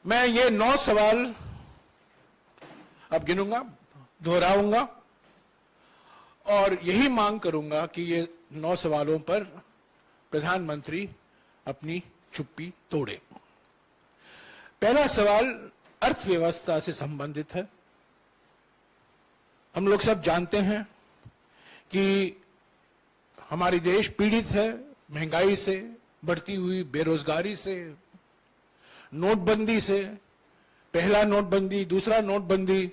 मैं ये 9 सवाल अब गिनूंगा, दोहराऊंगा और यही मांग करूंगा कि ये 9 सवालों पर प्रधानमंत्री अपनी चुप्पी तोड़े। पहला सवाल अर्थव्यवस्था से संबंधित है। हम लोग सब जानते हैं कि हमारी देश पीड़ित है महंगाई से, बढ़ती हुई बेरोजगारी से, नोटबंदी से, पहला नोटबंदी, दूसरा नोटबंदी,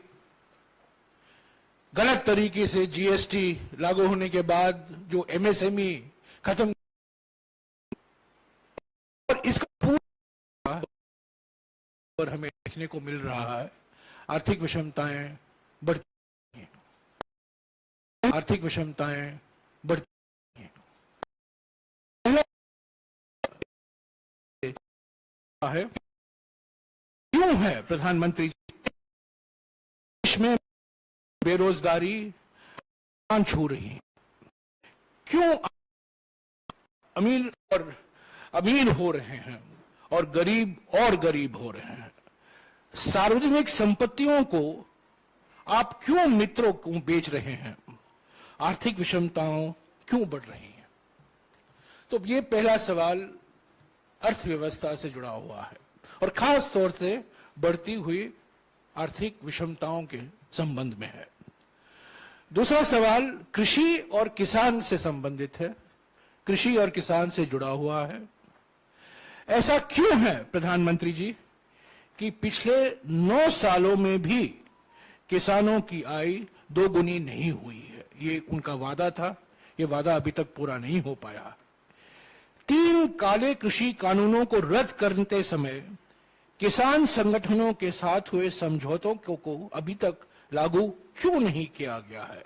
गलत तरीके से जीएसटी लागू होने के बाद जो एमएसएमई खत्म, और इसका पूरा और हमें देखने को मिल रहा है आर्थिक विषमताएं बढ़ती हैं, आर्थिक विषमताएं बढ़ती हैं। है क्यों है प्रधानमंत्री देश में बेरोजगारी छू रही है? क्यों अमीर हो रहे हैं और गरीब हो रहे हैं? सार्वजनिक संपत्तियों को आप क्यों मित्रों को बेच रहे हैं? आर्थिक विषमताओं क्यों बढ़ रही हैं? तो ये पहला सवाल अर्थव्यवस्था से जुड़ा हुआ है और खास तौर से बढ़ती हुई आर्थिक विषमताओं के संबंध में है। दूसरा सवाल कृषि और किसान से संबंधित है, कृषि और किसान से जुड़ा हुआ है। ऐसा क्यों है प्रधानमंत्री जी कि पिछले 9 सालों में भी किसानों की आय 2 गुनी नहीं हुई है? ये उनका वादा था, ये वादा अभी तक पूरा नहीं हो पाया। 3 काले कृषि कानूनों को रद्द करते समय किसान संगठनों के साथ हुए समझौतों को अभी तक लागू क्यों नहीं किया गया है?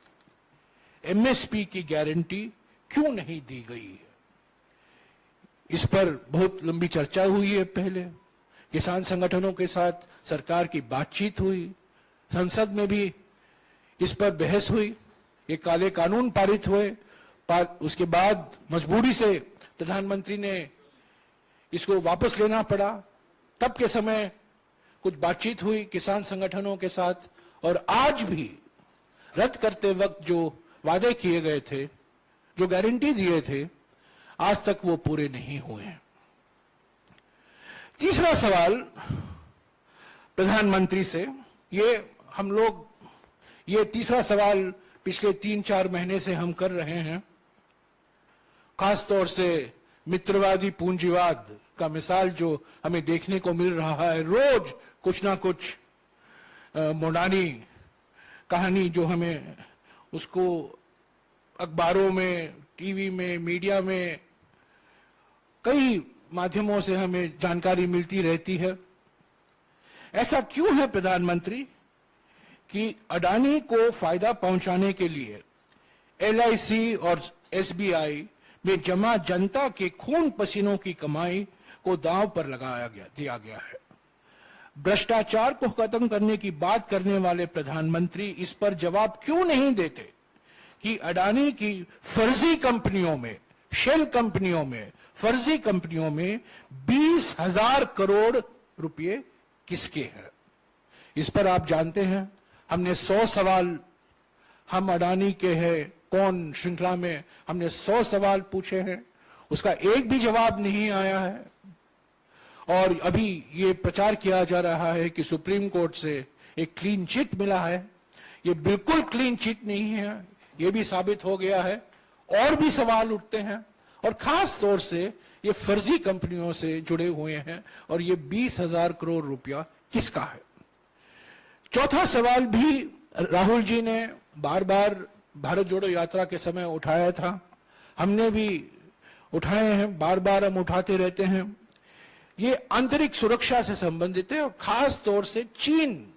एमएसपी की गारंटी क्यों नहीं दी गई है? इस पर बहुत लंबी चर्चा हुई है। पहले किसान संगठनों के साथ सरकार की बातचीत हुई, संसद में भी इस पर बहस हुई, ये काले कानून पारित हुए। उसके बाद मजबूरी से प्रधानमंत्री ने इसको वापस लेना पड़ा। तब के समय कुछ बातचीत हुई किसान संगठनों के साथ, और आज भी रद्द करते वक्त जो वादे किए गए थे, जो गारंटी दिए थे, आज तक वो पूरे नहीं हुए हैं। तीसरा सवाल प्रधानमंत्री से, ये तीसरा सवाल पिछले 3-4 महीने से हम कर रहे हैं। खास तौर से मित्रवादी पूंजीवाद का मिसाल जो हमें देखने को मिल रहा है, रोज कुछ ना कुछ मोडानी कहानी जो हमें उसको अखबारों में, टीवी में, मीडिया में, कई माध्यमों से हमें जानकारी मिलती रहती है। ऐसा क्यों है प्रधानमंत्री कि अडानी को फायदा पहुंचाने के लिए एलआईसी और एसबीआई में जमा जनता के खून पसीनों की कमाई को दांव पर दिया गया है? भ्रष्टाचार को खत्म करने की बात करने वाले प्रधानमंत्री इस पर जवाब क्यों नहीं देते कि अडानी की फर्जी कंपनियों में, शेल कंपनियों में, फर्जी कंपनियों में 20,000 करोड़ रुपए किसके हैं? इस पर आप जानते हैं हमने 100 सवाल, हम अडानी के हैं कौन श्रृंखला में हमने 100 सवाल पूछे हैं, उसका एक भी जवाब नहीं आया है। और अभी ये प्रचार किया जा रहा है कि सुप्रीम कोर्ट से एक क्लीन चिट मिला है। ये बिल्कुल क्लीन चिट नहीं है, ये भी साबित हो गया है। और भी सवाल उठते हैं और खास तौर से ये फर्जी कंपनियों से जुड़े हुए हैं। और ये 20,000 करोड़ रुपया किसका है? चौथा सवाल भी राहुल जी ने बार बार भारत जोड़ो यात्रा के समय उठाया था, हमने भी उठाए हैं, बार बार हम उठाते रहते हैं। ये आंतरिक सुरक्षा से संबंधित है और खास तौर से चीन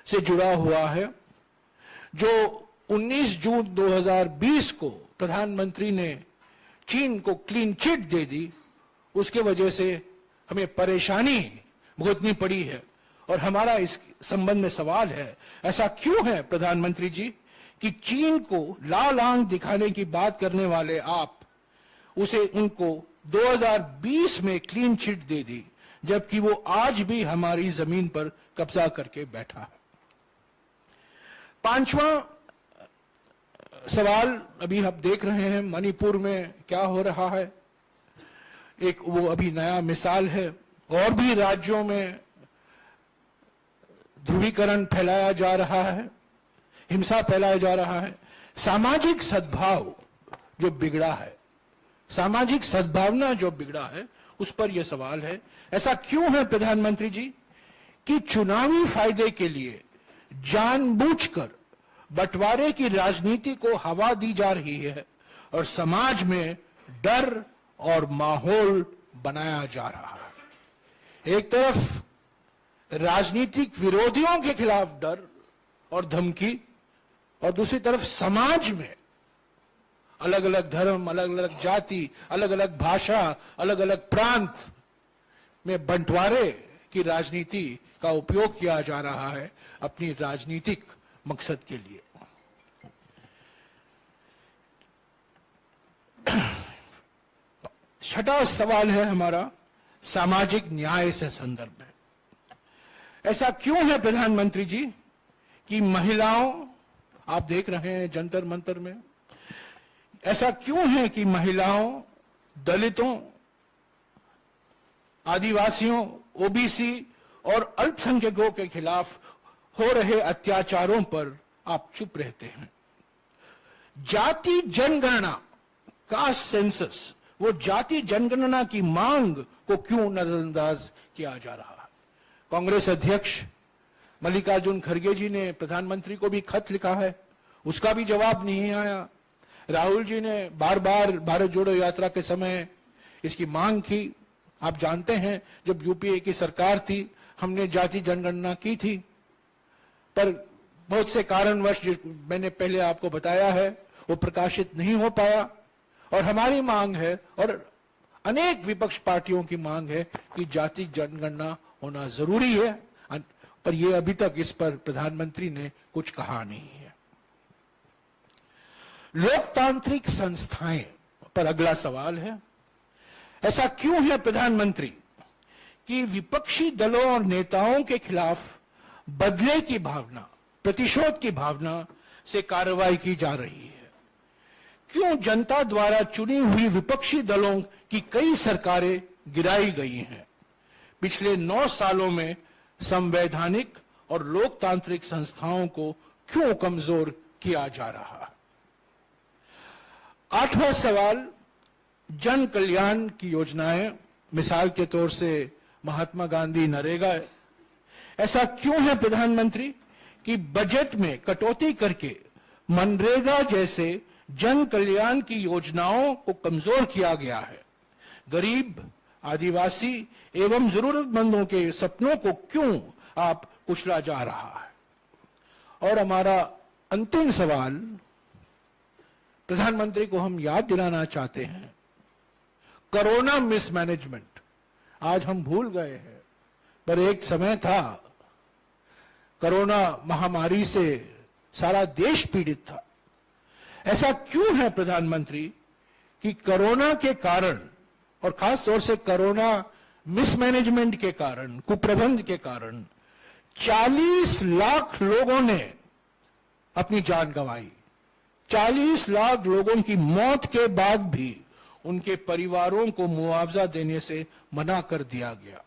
से जुड़ा हुआ है। जो 19 जून 2020 को प्रधानमंत्री ने चीन को क्लीन चिट दे दी, उसके वजह से हमें परेशानी भुगतनी पड़ी है। और हमारा इस संबंध में सवाल है, ऐसा क्यों है प्रधानमंत्री जी कि चीन को लाल आंख दिखाने की बात करने वाले आप उनको 2020 में क्लीन चिट दे दी, जबकि वो आज भी हमारी जमीन पर कब्जा करके बैठा है। पांचवा सवाल, अभी आप देख रहे हैं मणिपुर में क्या हो रहा है, एक वो अभी नया मिसाल है। और भी राज्यों में ध्रुवीकरण फैलाया जा रहा है, हिंसा फैलाया जा रहा है। सामाजिक सद्भाव जो बिगड़ा है, सामाजिक सद्भावना जो बिगड़ा है, उस पर यह सवाल है। ऐसा क्यों है प्रधानमंत्री जी कि चुनावी फायदे के लिए जानबूझकर बंटवारे की राजनीति को हवा दी जा रही है और समाज में डर और माहौल बनाया जा रहा है। एक तरफ राजनीतिक विरोधियों के खिलाफ डर और धमकी, और दूसरी तरफ समाज में अलग अलग धर्म, अलग अलग जाति, अलग अलग भाषा, अलग अलग प्रांत में बंटवारे की राजनीति का उपयोग किया जा रहा है अपनी राजनीतिक मकसद के लिए। छठा सवाल है हमारा सामाजिक न्याय से संदर्भ में। ऐसा क्यों है प्रधानमंत्री जी कि महिलाओं, आप देख रहे हैं जंतर मंतर में, ऐसा क्यों है कि महिलाओं, दलितों, आदिवासियों, ओबीसी और अल्पसंख्यकों के खिलाफ हो रहे अत्याचारों पर आप चुप रहते हैं? जाति जनगणना, कास्ट सेंसस, वो जाति जनगणना की मांग को क्यों नजरअंदाज किया जा रहा है? कांग्रेस अध्यक्ष मल्लिकार्जुन खड़गे जी ने प्रधानमंत्री को भी खत लिखा है, उसका भी जवाब नहीं आया। राहुल जी ने बार बार भारत जोड़ो यात्रा के समय इसकी मांग की। आप जानते हैं जब यूपीए की सरकार थी, हमने जाति जनगणना की थी, पर बहुत से कारणवश, जो मैंने पहले आपको बताया है, वो प्रकाशित नहीं हो पाया। और हमारी मांग है और अनेक विपक्ष पार्टियों की मांग है कि जाति जनगणना होना जरूरी है, पर यह अभी तक इस पर प्रधानमंत्री ने कुछ कहा नहीं है। लोकतांत्रिक संस्थाएं पर अगला सवाल है। ऐसा क्यों है प्रधानमंत्री कि विपक्षी दलों और नेताओं के खिलाफ बदले की भावना, प्रतिशोध की भावना से कार्रवाई की जा रही है? क्यों जनता द्वारा चुनी हुई विपक्षी दलों की कई सरकारें गिराई गई हैं? पिछले 9 सालों में संवैधानिक और लोकतांत्रिक संस्थाओं को क्यों कमजोर किया जा रहा है? 8वां सवाल, जन कल्याण की योजनाएं, मिसाल के तौर से महात्मा गांधी नरेगा। ऐसा क्यों है प्रधानमंत्री कि बजट में कटौती करके मनरेगा जैसे जन कल्याण की योजनाओं को कमजोर किया गया है? गरीब, आदिवासी एवं जरूरतमंदों के सपनों को क्यों आप कुचला जा रहा है? और हमारा अंतिम सवाल, प्रधानमंत्री को हम याद दिलाना चाहते हैं, कोरोना मिसमैनेजमेंट आज हम भूल गए हैं, पर एक समय था कोरोना महामारी से सारा देश पीड़ित था। ऐसा क्यों है प्रधानमंत्री कि कोरोना के कारण और खास तौर से कोरोना मिसमैनेजमेंट के कारण, कुप्रबंध के कारण 40 लाख लोगों ने अपनी जान गंवाई। 40 लाख लोगों की मौत के बाद भी उनके परिवारों को मुआवजा देने से मना कर दिया गया।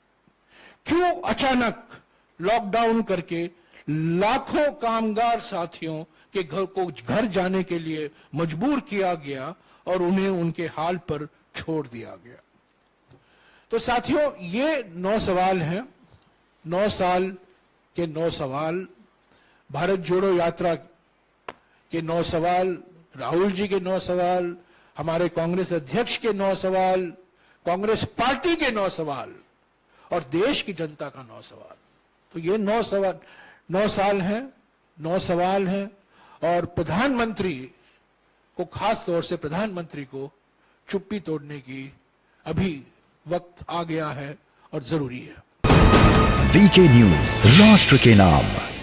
क्यों अचानक लॉकडाउन करके लाखों कामगार साथियों के घर को घर जाने के लिए मजबूर किया गया और उन्हें उनके हाल पर छोड़ दिया गया? तो साथियों, ये 9 सवाल हैं, 9 साल के 9 सवाल, भारत जोड़ो यात्रा के 9 सवाल, राहुल जी के 9 सवाल, हमारे कांग्रेस अध्यक्ष के 9 सवाल, कांग्रेस पार्टी के 9 सवाल और देश की जनता का 9 सवाल। तो ये 9 साल हैं, 9 सवाल हैं, और प्रधानमंत्री को, खास तौर से प्रधानमंत्री को चुप्पी तोड़ने की अभी वक्त आ गया है और जरूरी है। वीके न्यूज, राष्ट्र के नाम।